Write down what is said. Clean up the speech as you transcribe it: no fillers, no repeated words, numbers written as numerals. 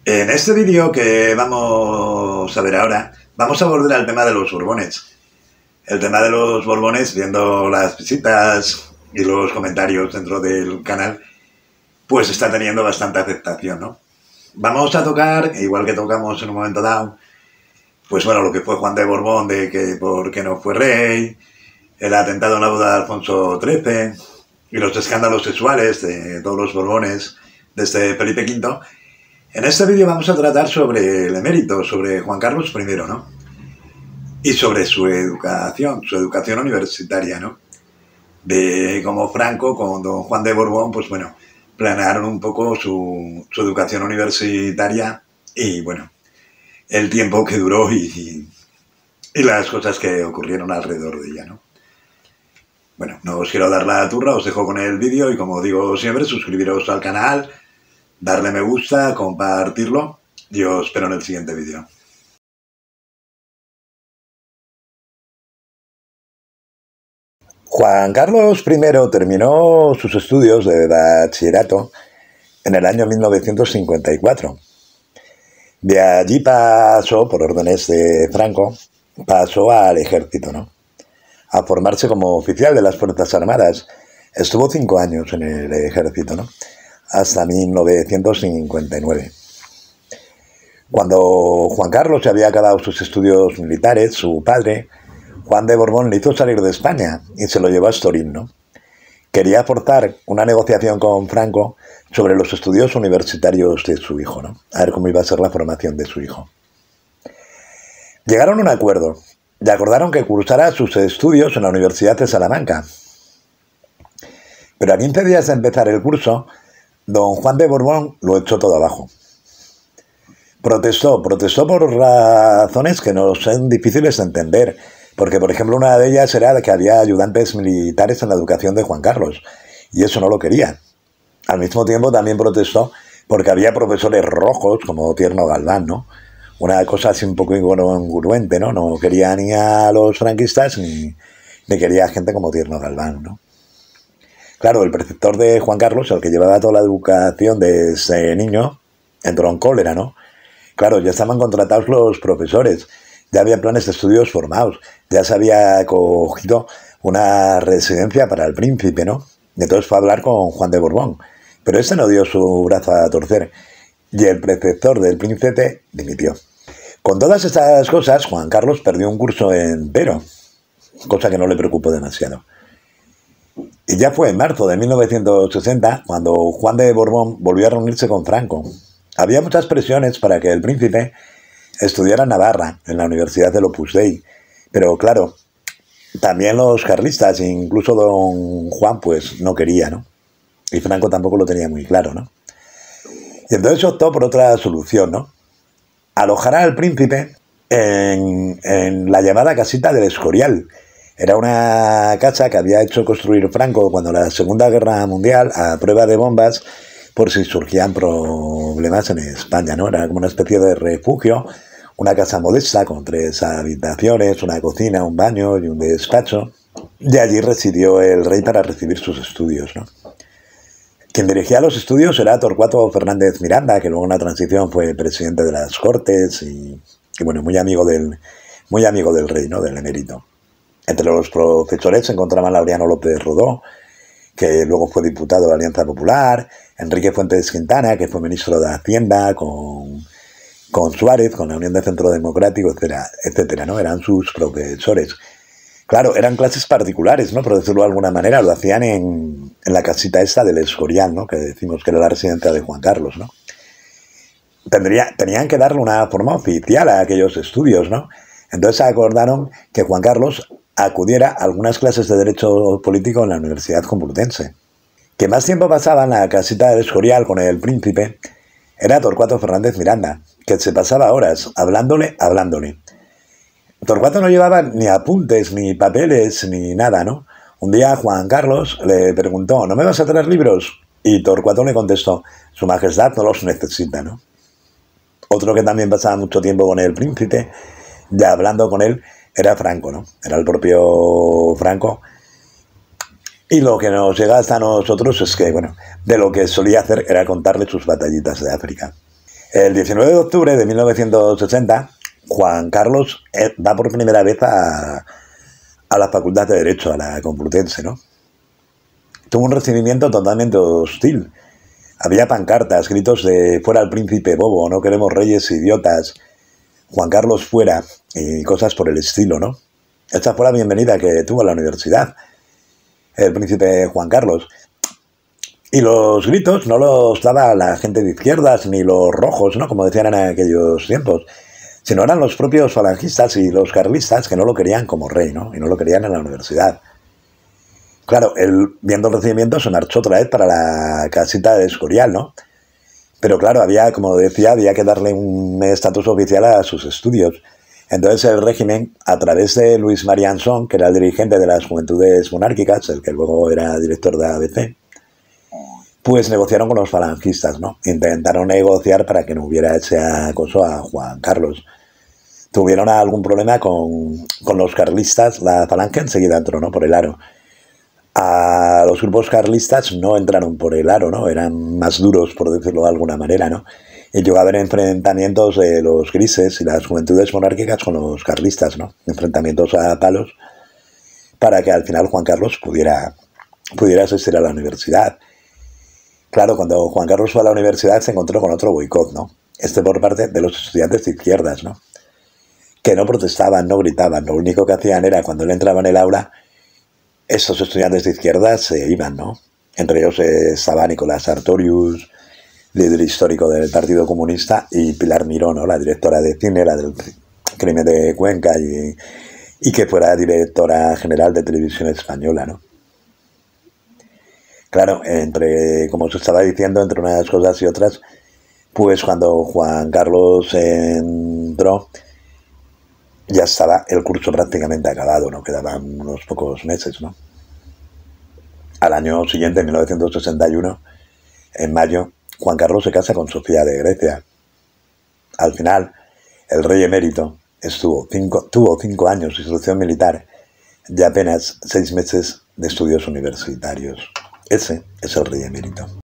En este vídeo que vamos a ver ahora, vamos a volver al tema de los Borbones. El tema de los Borbones, viendo las visitas y los comentarios dentro del canal, pues está teniendo bastante aceptación, ¿no? Vamos a tocar, igual que tocamos en un momento dado, pues bueno, lo que fue Juan de Borbón, de que por qué no fue rey, el atentado en la boda de Alfonso XIII y los escándalos sexuales de todos los Borbones desde Felipe V. En este vídeo vamos a tratar sobre el emérito, sobre Juan Carlos I, ¿no? Y sobre su educación universitaria, ¿no? De cómo Franco con don Juan de Borbón, pues bueno, planearon un poco su educación universitaria y bueno, el tiempo que duró y las cosas que ocurrieron alrededor de ella, ¿no? Bueno, no os quiero dar la turra, os dejo con el vídeo y como digo siempre, suscribiros al canal, darle me gusta, compartirlo y os espero en el siguiente vídeo. Juan Carlos I terminó sus estudios de bachillerato en el año 1954. De allí pasó, por órdenes de Franco, pasó al ejército, ¿no? A formarse como oficial de las Fuerzas Armadas. Estuvo 5 años en el ejército, ¿no? Hasta 1959. Cuando Juan Carlos ya había acabado sus estudios militares, su padre, Juan de Borbón, le hizo salir de España y se lo llevó a Estoril, ¿no? Quería forzar una negociación con Franco sobre los estudios universitarios de su hijo, ¿no? A ver cómo iba a ser la formación de su hijo. Llegaron a un acuerdo y acordaron que cursara sus estudios en la Universidad de Salamanca. Pero a 15 días de empezar el curso, don Juan de Borbón lo echó todo abajo. Protestó por razones que nos son difíciles de entender, porque por ejemplo una de ellas era que había ayudantes militares en la educación de Juan Carlos, y eso no lo quería. Al mismo tiempo también protestó porque había profesores rojos como Tierno Galván, ¿no? Una cosa así un poco incongruente, ¿no? No quería ni a los franquistas ni quería gente como Tierno Galván, ¿no? Claro, el preceptor de Juan Carlos, el que llevaba toda la educación de ese niño, entró en cólera, ¿no? Claro, ya estaban contratados los profesores, ya había planes de estudios formados, ya se había acogido una residencia para el príncipe, ¿no? Y entonces fue a hablar con Juan de Borbón, pero este no dio su brazo a torcer y el preceptor del príncipe dimitió. Con todas estas cosas, Juan Carlos perdió un curso entero, cosa que no le preocupó demasiado. Y ya fue en marzo de 1960 cuando Juan de Borbón volvió a reunirse con Franco. Había muchas presiones para que el príncipe estudiara en Navarra, en la Universidad del Opus Dei. Pero claro, también los carlistas, incluso don Juan, pues no quería, ¿no? Y Franco tampoco lo tenía muy claro, ¿no? Y entonces optó por otra solución, ¿no? Alojar al príncipe en la llamada casita del Escorial. Era una casa que había hecho construir Franco cuando la Segunda Guerra Mundial, a prueba de bombas, por si surgían problemas en España, ¿no? Era como una especie de refugio, una casa modesta con 3 habitaciones, una cocina, un baño y un despacho. Y allí residió el rey para recibir sus estudios, ¿no? Quien dirigía los estudios era Torcuato Fernández Miranda, que luego en la transición fue presidente de las Cortes y bueno, muy amigo del rey, ¿no? Del emérito. Entre los profesores se encontraban Laureano López Rodó, que luego fue diputado de la Alianza Popular, Enrique Fuentes Quintana, que fue ministro de Hacienda, con Suárez, con la Unión de Centro Democrático, etcétera, etcétera, ¿no? Eran sus profesores. Claro, eran clases particulares, ¿no? Por decirlo de alguna manera, lo hacían en la casita esta del Escorial, ¿no? Que decimos que era la residencia de Juan Carlos, ¿no? Tenían que darle una forma oficial a aquellos estudios, ¿no? Entonces acordaron que Juan Carlos acudiera a algunas clases de Derecho Político en la Universidad Complutense. Que más tiempo pasaba en la casita del Escorial con el príncipe era Torcuato Fernández Miranda, que se pasaba horas hablándole. Torcuato no llevaba ni apuntes, ni papeles, ni nada, ¿no? Un día Juan Carlos le preguntó, ¿no me vas a traer libros? Y Torcuato le contestó, Su Majestad no los necesita, ¿no? Otro que también pasaba mucho tiempo con el príncipe, ya hablando con él, era Franco, ¿no? Era el propio Franco. Y lo que nos llega hasta nosotros es que, bueno, de lo que solía hacer era contarle sus batallitas de África. El 19 de octubre de 1960, Juan Carlos va por primera vez a la Facultad de Derecho, a la Complutense, ¿no? Tuvo un recibimiento totalmente hostil. Había pancartas, gritos de fuera el príncipe bobo, no queremos reyes idiotas, Juan Carlos fuera, y cosas por el estilo, ¿no? Esta fue la bienvenida que tuvo a la universidad el príncipe Juan Carlos. Y los gritos no los daba la gente de izquierdas ni los rojos, ¿no? Como decían en aquellos tiempos, sino eran los propios falangistas y los carlistas que no lo querían como rey, ¿no? Y no lo querían en la universidad. Claro, él, viendo el recibimiento, se marchó otra vez para la casita de Escorial, ¿no? Pero claro, había, como decía, había que darle un estatus oficial a sus estudios. Entonces el régimen, a través de Luis Marianson, que era el dirigente de las Juventudes Monárquicas, el que luego era director de ABC, pues negociaron con los falangistas, ¿no? Intentaron negociar para que no hubiera ese acoso a Juan Carlos. Tuvieron algún problema con los carlistas, la falange enseguida entró, ¿no? Por el aro. A los grupos carlistas no entraron por el aro, ¿no? Eran más duros, por decirlo de alguna manera, ¿no? Y llegó a haber enfrentamientos de los grises y las Juventudes Monárquicas con los carlistas, ¿no? Enfrentamientos a palos para que al final Juan Carlos pudiera asistir a la universidad. Claro, cuando Juan Carlos fue a la universidad se encontró con otro boicot, ¿no? Este por parte de los estudiantes de izquierdas, ¿no? Que no protestaban, no gritaban, lo único que hacían era, cuando él entraba en el aula, estos estudiantes de izquierdas se iban, ¿no? Entre ellos estaba Nicolás Sartorius, líder histórico del Partido Comunista, y Pilar Miró, ¿no? La directora de cine, la del crimen de Cuenca, y que fuera directora general de Televisión Española, ¿no? Claro, como os estaba diciendo, entre unas cosas y otras, pues cuando Juan Carlos entró, ya estaba el curso prácticamente acabado, ¿no? Quedaban unos pocos meses, ¿no? Al año siguiente, en 1961, en mayo, Juan Carlos se casa con Sofía de Grecia. Al final, el rey emérito tuvo 5 años de instrucción militar y apenas 6 meses de estudios universitarios. Ese es el rey emérito.